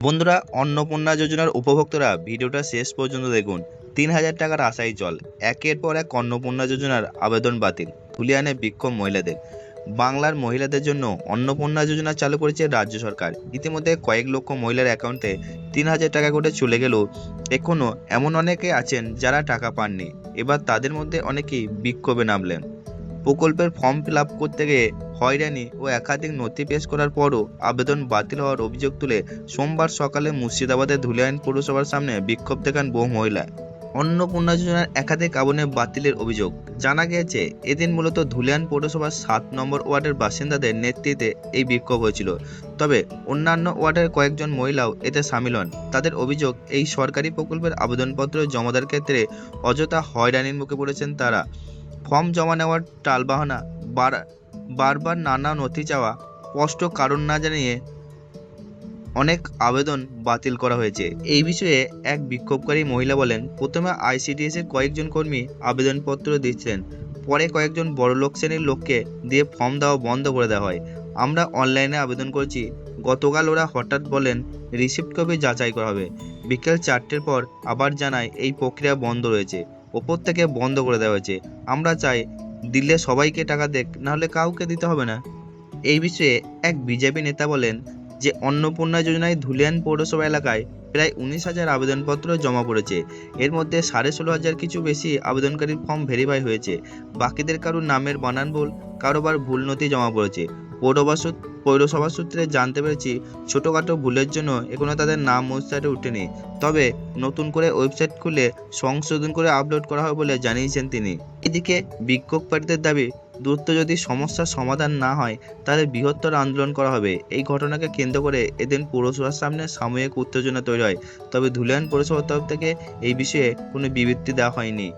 বন্ধুরা, অন্নপূর্ণা যোজনার উপভোক্তারা ভিডিওটা শেষ পর্যন্ত দেখুন। ৩,০০০ টাকার আশায় চল, একের পর এক অন্নপূর্ণা যোজনার আবেদন বাতিল, ধুলিয়ানে বিক্ষোভ মহিলাদের। বাংলার মহিলাদের জন্য অন্নপূর্ণা যোজনা চালু করেছে রাজ্য সরকার। ইতিমধ্যে কয়েক লক্ষ মহিলার অ্যাকাউন্টে ৩,০০০ টাকা করে চলে গেলেও এখনও এমন অনেকে আছেন যারা টাকা পাননি। এবার তাদের মধ্যে অনেকেই বিক্ষোভে নামলেন। প্রকল্পের ফর্ম ফিল আপ করতে গিয়ে হয়রানি ও একাধিক নথি পেশ করার পরও আবেদন বাতিল হওয়ার অভিযোগ তুলে সোমবার সকালে মুর্শিদাবাদের ধুলিয়ান পৌরসভার সামনে বিক্ষোভ দেখান বহু মহিলা। অন্নপূর্ণা যোজনার একাধিক আবেদন বাতিলের অভিযোগ জানা গিয়েছে। এদিন মূলত ধুলিয়ান পৌরসভার ৭ নম্বর ওয়ার্ডের বাসিন্দাদের নেতৃত্বে এই বিক্ষোভ হয়েছিল। তবে অন্যান্য ওয়ার্ডের কয়েকজন মহিলাও এতে সামিল হন। তাদের অভিযোগ, এই সরকারি প্রকল্পের আবেদনপত্র জমাদার ক্ষেত্রে অযথা হয়রানির মুখে পড়েছেন তারা। ফর্ম জমা নেওয়ার টালবাহানা, বারবার নানা নথি চাওয়া, স্পষ্ট কারণ না জানিয়ে অনেক আবেদন বাতিল করা হয়েছে। এই বিষয়ে এক বিক্ষোভকারী মহিলা বলেন, প্রথমে আইসিডিএস এর কয়েকজন কর্মী আবেদনপত্র দিচ্ছিলেন, পরে কয়েকজন বড়লোক শ্রেণীর লোককে দিয়ে ফর্ম দেওয়া বন্ধ করে দেওয়া হয়। আমরা অনলাইনে আবেদন করেছি, গতকাল ওরা হঠাৎ বলেন রিসিপ্ট কপি যাচাই করা হবে। বিকেল 4টের পর আবার জানায় এই প্রক্রিয়া বন্ধ রয়েছে, ওপর থেকে বন্ধ করে দেওয়া হয়েছে। আমরা চাই দিলে সবাইকে টাকা দেখ, নাহলে কাউকে দিতে হবে না। এই বিষয়ে এক বিজেপি নেতা বলেন যে অন্নপূর্ণা যোজনায় ধুলিয়ান পৌরসভা এলাকায় প্রায় ১৯,০০০ আবেদনপত্র জমা পড়েছে। এর মধ্যে ১৬,৫০০ কিছু বেশি আবেদনকারীর ফর্ম ভেরিফাই হয়েছে। বাকিদের কারোর নামের বানান ভুল, কারোবার ভুল নথি জমা পড়েছে। পৌরসভা সূত্রে জানতে পেরেছি, ছোটোখাটো ভুলের জন্য এখনো তাদের নাম ওয়েবসাইটে ওঠেনি। তবে নতুন করে ওয়েবসাইট খুলে সংশোধন করে আপলোড করা হবে বলে জানিয়েছেন তিনি। এদিকে বিক্ষোভকারীদের দাবি, দ্রুত যদি সমস্যার সমাধান না হয় তাহলে বৃহত্তর আন্দোলন করা হবে। এই ঘটনাকে কেন্দ্র করে এদিন পৌরসভার সামনে সাময়িক উত্তেজনা তৈরি হয়। তবে ধুলিয়ান পৌরসভার তরফ থেকে এই বিষয়ে কোনো বিবৃতি দেওয়া হয়নি।